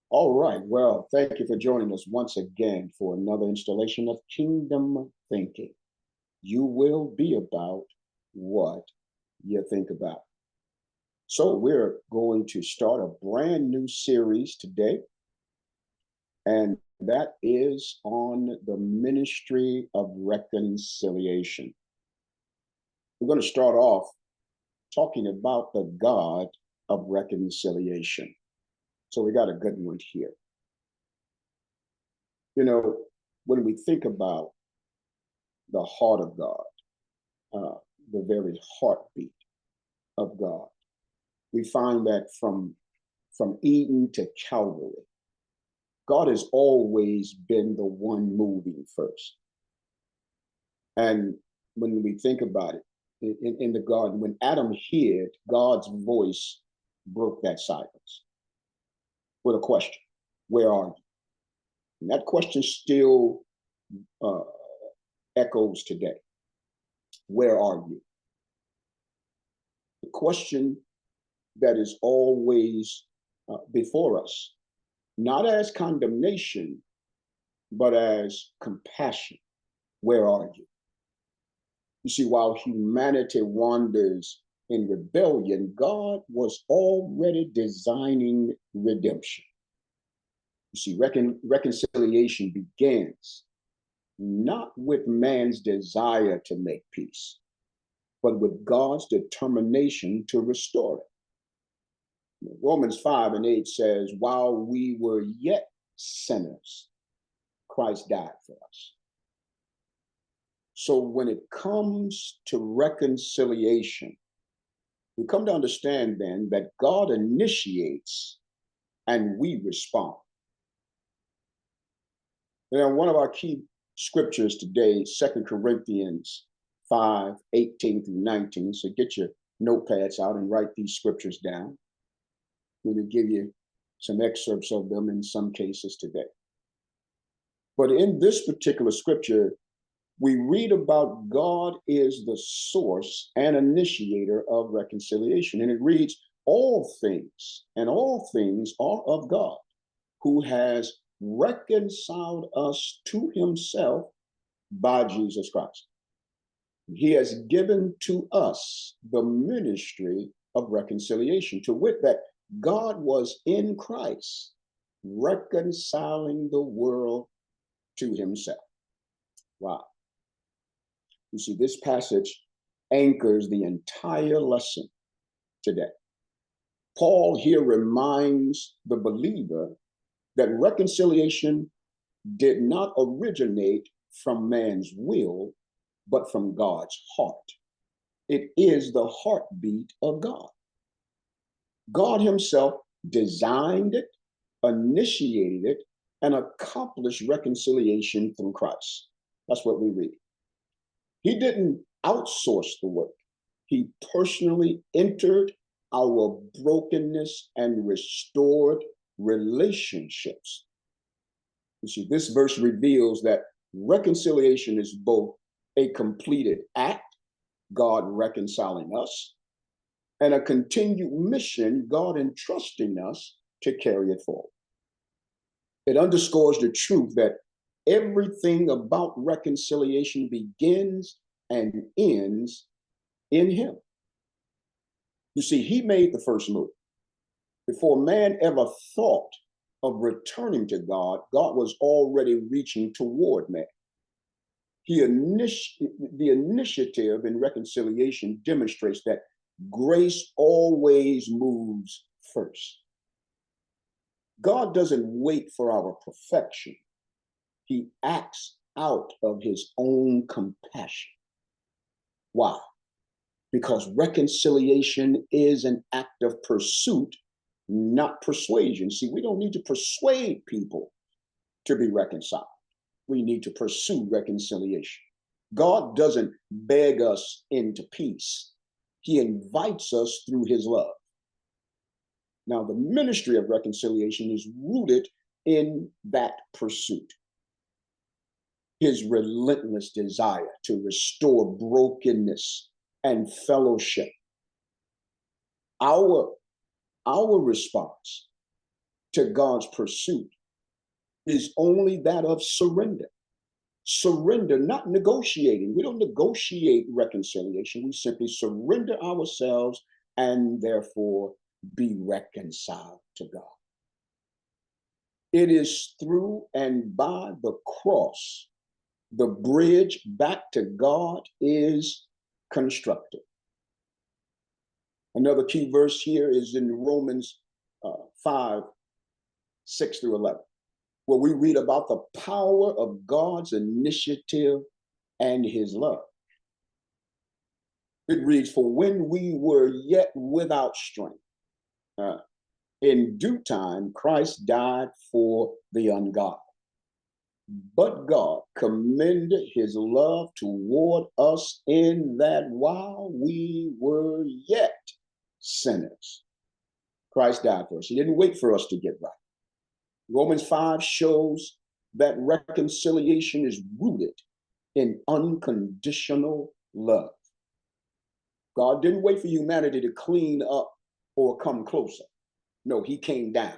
All right. Well, thank you for joining us once again for another installation of Kingdom Thinking. You will be about what you think about. So, we're going to start a brand new series today, and that is on the ministry of reconciliation. We're going to start off talking about the God of reconciliation. So, we got a good one here. You know, when we think about the heart of God, the very heartbeat of God, we find that from Eden to Calvary, God has always been the one moving first. And when we think about it, in the garden, when Adam hid, God's voice broke that silence with a question: where are you? And that question still uh, echoes today. Where are you? The question that is always before us, not as condemnation, but as compassion. Where are you? You see, while humanity wanders in rebellion, God was already designing redemption. You see, reconciliation begins not with man's desire to make peace, but with God's determination to restore it. Romans 5:8 says, while we were yet sinners, Christ died for us. So when it comes to reconciliation, we come to understand then that God initiates and we respond. Now, one of our key scriptures today, 2 Corinthians 5:18-19. So get your notepads out and write these scriptures down. I'm going to give you some excerpts of them in some cases today. But in this particular scripture, we read about God is the source and initiator of reconciliation. And it reads, all things are of God, who has reconciled us to himself by Jesus Christ. He has given to us the ministry of reconciliation, to wit, that God was in Christ, reconciling the world to himself. Wow. You see, this passage anchors the entire lesson today. Paul here reminds the believer that reconciliation did not originate from man's will, but from God's heart. It is the heartbeat of God. God himself designed it, initiated it, and accomplished reconciliation through Christ. That's what we read. He didn't outsource the work. He personally entered our brokenness and restored relationships. You see, this verse reveals that reconciliation is both a completed act, God reconciling us, and a continued mission, God entrusting us to carry it forward. It underscores the truth that everything about reconciliation begins and ends in him. You see, he made the first move. Before man ever thought of returning to God, God was already reaching toward man. The initiative in reconciliation demonstrates that grace always moves first. God doesn't wait for our perfection. He acts out of his own compassion. Why? Because reconciliation is an act of pursuit, not persuasion. See, we don't need to persuade people to be reconciled. We need to pursue reconciliation. God doesn't beg us into peace. He invites us through his love. Now, the ministry of reconciliation is rooted in that pursuit. His relentless desire to restore brokenness and fellowship. Our response to God's pursuit is only that of surrender. Surrender, not negotiating. We don't negotiate reconciliation. We simply surrender ourselves and therefore be reconciled to God. It is through and by the cross the bridge back to God is constructed. Another key verse here is in Romans 5, 6 through 11, where we read about the power of God's initiative and his love. It reads, for when we were yet without strength, in due time, Christ died for the ungodly. But God commended his love toward us in that while we were yet sinners, Christ died for us. He didn't wait for us to get right. Romans 5 shows that reconciliation is rooted in unconditional love. God didn't wait for humanity to clean up or come closer. No, he came down.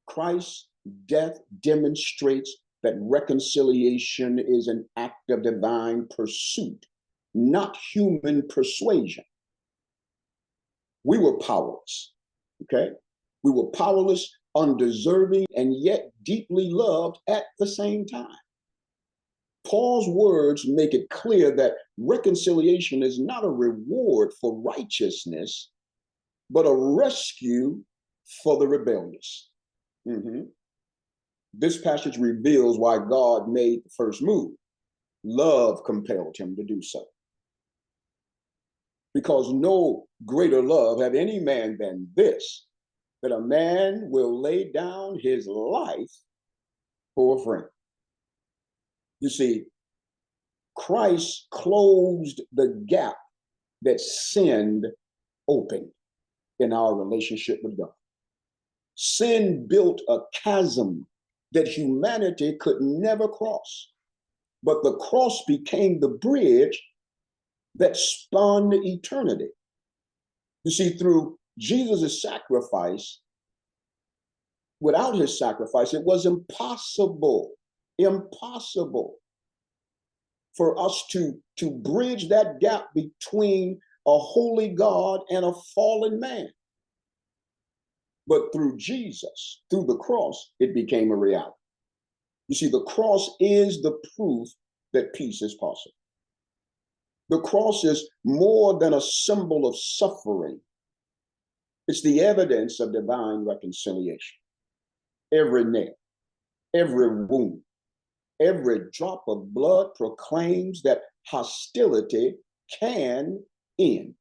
Christ's death demonstrates that reconciliation is an act of divine pursuit, not human persuasion. We were powerless, okay? We were powerless, undeserving, and yet deeply loved at the same time. Paul's words make it clear that reconciliation is not a reward for righteousness, but a rescue for the rebellious. This passage reveals why God made the first move. Love compelled him to do so. Because no greater love had any man than this, that a man will lay down his life for a friend. You see, Christ closed the gap that sin opened in our relationship with God. Sin built a chasm that humanity could never cross, but the cross became the bridge that spawned eternity. You see, through Jesus' sacrifice, without his sacrifice, it was impossible for us to bridge that gap between a holy God and a fallen man. But through Jesus, through the cross, it became a reality. You see, the cross is the proof that peace is possible. The cross is more than a symbol of suffering. It's the evidence of divine reconciliation. Every nail, every wound, every drop of blood proclaims that hostility can end.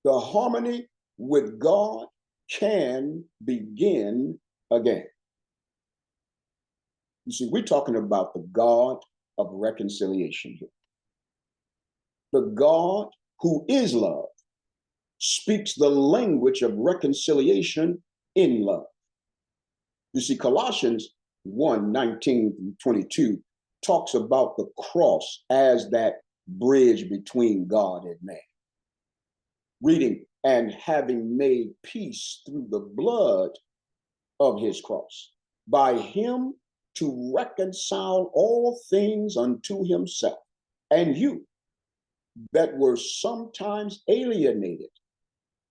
The harmony with God can begin again. You see, we're talking about the God of reconciliation here. The God who is love speaks the language of reconciliation in love. You see, Colossians 1:19-22 talks about the cross as that bridge between God and man. Reading, and having made peace through the blood of his cross, by him to reconcile all things unto himself, and you that were sometimes alienated,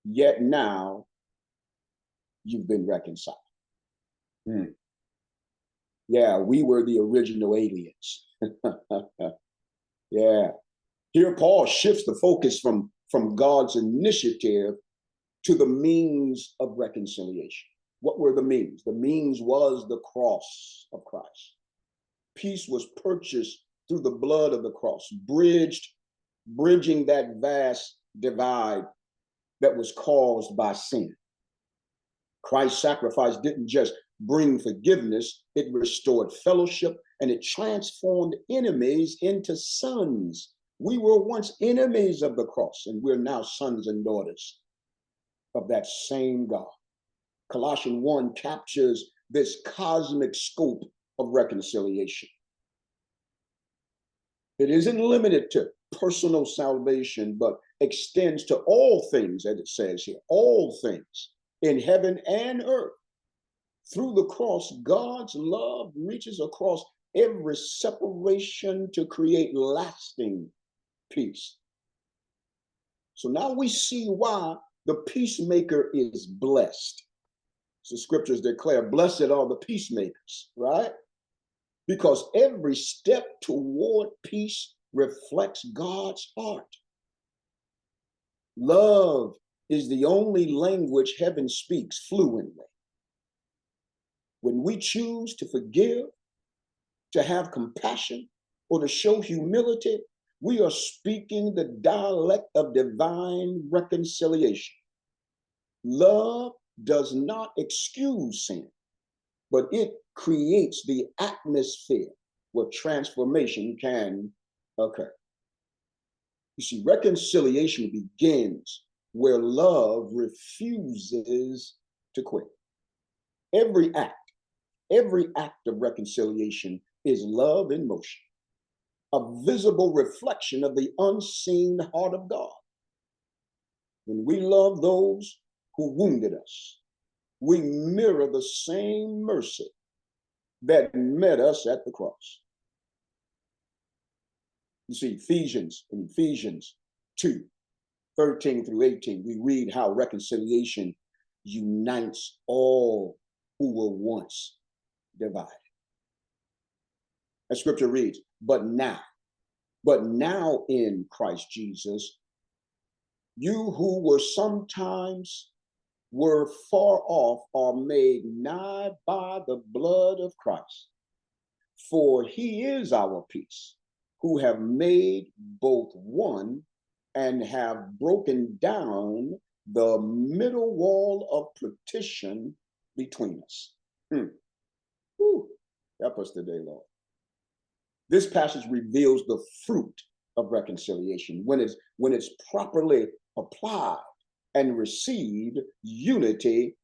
yet now you've been reconciled. Yeah, we were the original aliens. Yeah. Here Paul shifts the focus from God's initiative to the means of reconciliation. What were the means? The means was the cross of Christ. Peace was purchased through the blood of the cross, bridging that vast divide that was caused by sin. Christ's sacrifice didn't just bring forgiveness, it restored fellowship, and it transformed enemies into sons. We were once enemies of the cross, and we're now sons and daughters of that same God. Colossians 1 captures this cosmic scope of reconciliation. It isn't limited to personal salvation, but extends to all things, as it says here, all things in heaven and earth, Through the cross, God's love reaches across every separation to create lasting peace. So now we see why the peacemaker is blessed. So scriptures declare, blessed are the peacemakers, right? Because every step toward peace reflects God's heart. Love is the only language heaven speaks fluently. When we choose to forgive, to have compassion, or to show humility, we are speaking the dialect of divine reconciliation. Love does not excuse sin, but it creates the atmosphere where transformation can occur. You see, reconciliation begins where love refuses to quit. Every act of reconciliation is love in motion, a visible reflection of the unseen heart of God. When we love those who wounded us, we mirror the same mercy that met us at the cross. You see, in Ephesians 2, 13 through 18, we read how reconciliation unites all who were once divided. As scripture reads, but now in Christ Jesus, you who were sometimes were far off are made nigh by the blood of Christ. For he is our peace, who have made both one and have broken down the middle wall of partition between us. Help us today, Lord. This passage reveals the fruit of reconciliation. When it's properly applied and received, unity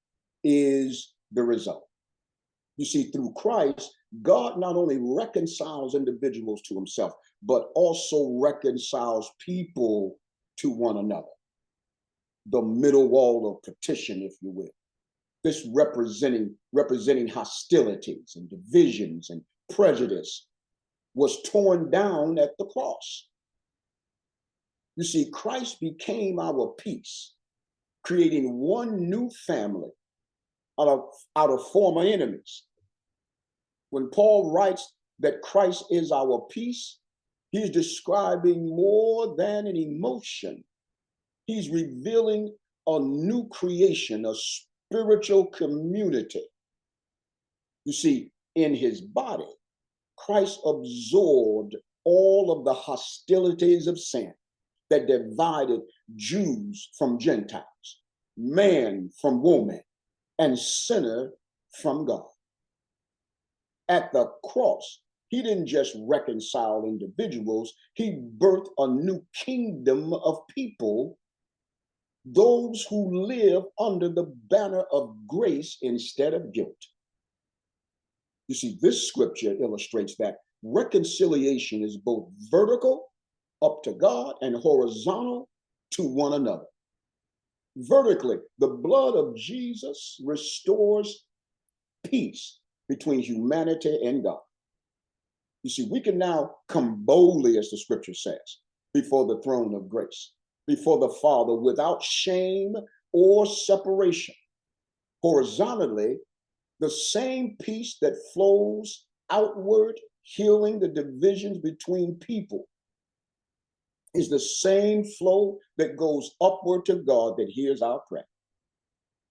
is the result. You see, through Christ, God not only reconciles individuals to himself, but also reconciles people to one another. The middle wall of partition, if you will. This representing hostilities and divisions and prejudice was torn down at the cross. You see, Christ became our peace, creating one new family out of former enemies. When Paul writes that Christ is our peace, he's describing more than an emotion. He's revealing a new creation, a spiritual community. You see, in his body, Christ absorbed all of the hostilities of sin that divided Jews from Gentiles, man from woman, and sinner from God. At the cross, he didn't just reconcile individuals, he birthed a new kingdom of people, those who live under the banner of grace instead of guilt. You see, this scripture illustrates that reconciliation is both vertical, up to God, and horizontal to one another. Vertically, the blood of Jesus restores peace between humanity and God. You see, we can now come boldly, as the scripture says, before the throne of grace, before the Father, without shame or separation. Horizontally, the same peace that flows outward, healing the divisions between people, is the same flow that goes upward to God that hears our prayer.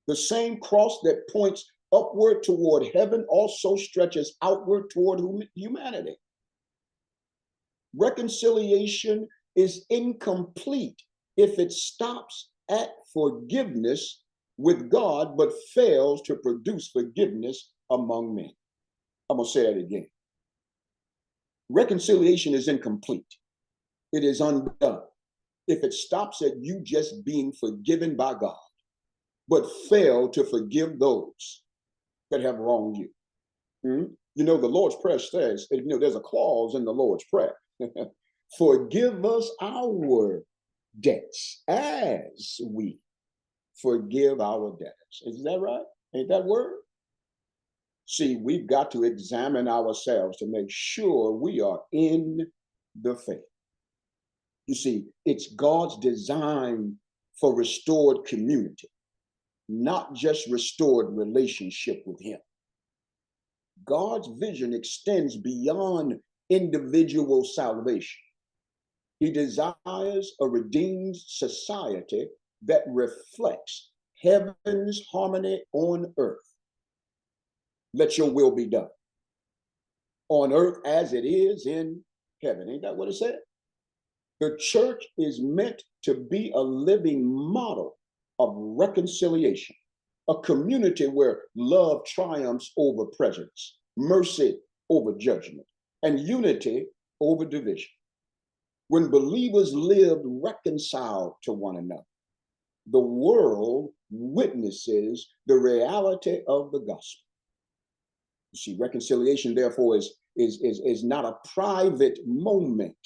The same cross that points upward toward heaven also stretches outward toward humanity. Reconciliation is incomplete if it stops at forgiveness with God, but fails to produce forgiveness among men. I'm going to say that again. Reconciliation is incomplete. It is undone if it stops at you just being forgiven by God, but fail to forgive those that have wronged you. You know, the Lord's Prayer says, there's a clause in the Lord's Prayer. Forgive us our debts as we forgive our debtors. Is that right? Ain't that word? See, we've got to examine ourselves to make sure we are in the faith. You see, it's God's design for restored community, not just restored relationship with Him. God's vision extends beyond individual salvation. He desires a redeemed society that reflects heaven's harmony on earth. Let your will be done on earth as it is in heaven. Ain't that what it said? The church is meant to be a living model of reconciliation, a community where love triumphs over prejudice, mercy over judgment, and unity over division. When believers lived reconciled to one another, the world witnesses the reality of the gospel. You see, reconciliation, therefore, is not a private moment.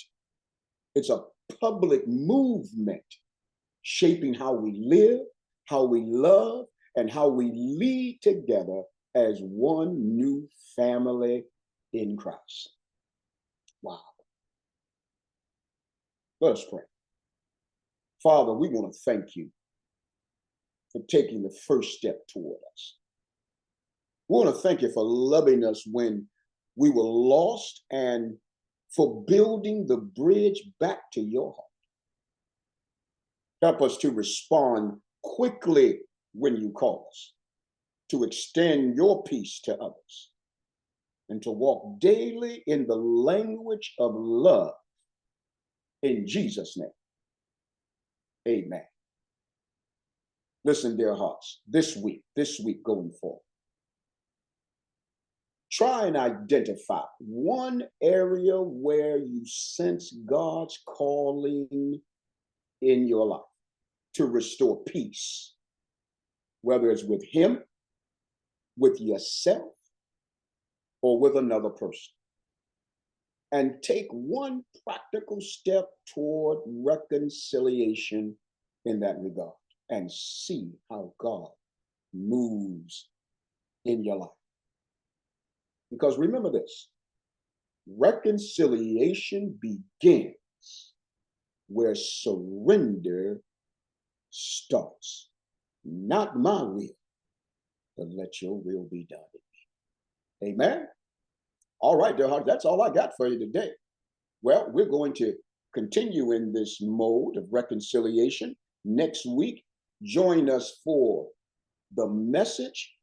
It's a public movement shaping how we live, how we love, and how we lead together as one new family in Christ. Wow. Let us pray. Father, we want to thank you for taking the first step toward us. We want to thank you for loving us when we were lost and for building the bridge back to your heart. Help us to respond quickly when you call us, to extend your peace to others, and to walk daily in the language of love. In Jesus' name, amen. Listen, dear hearts, this week going forward, try and identify one area where you sense God's calling in your life to restore peace, whether it's with Him, with yourself, or with another person. And take one practical step toward reconciliation in that regard and see how God moves in your life. Because remember this, reconciliation begins where surrender starts. Not my will, but let your will be done in me. Amen. All right, dear heart, that's all I got for you today. Well, we're going to continue in this mode of reconciliation next week. Join us for the message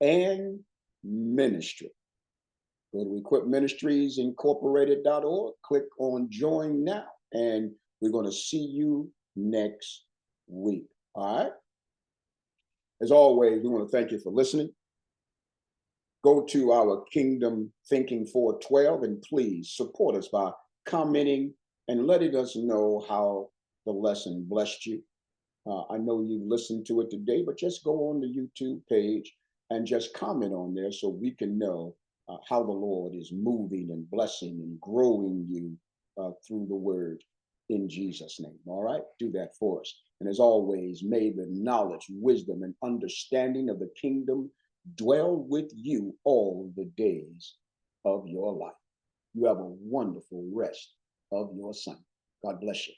and ministry. Go to equipministriesincorporated.org, click on join now, and we're going to see you next week. All right. As always, we want to thank you for listening. Go to our Kingdom Thinking 412 and please support us by commenting and letting us know how the lesson blessed you. I know you listened to it today, but just go on the YouTube page and just comment on there so we can know how the Lord is moving and blessing and growing you through the word in Jesus' name. All right, do that for us. And as always, may the knowledge, wisdom, and understanding of the kingdom dwell with you all the days of your life. You have a wonderful rest of your Sunday. God bless you.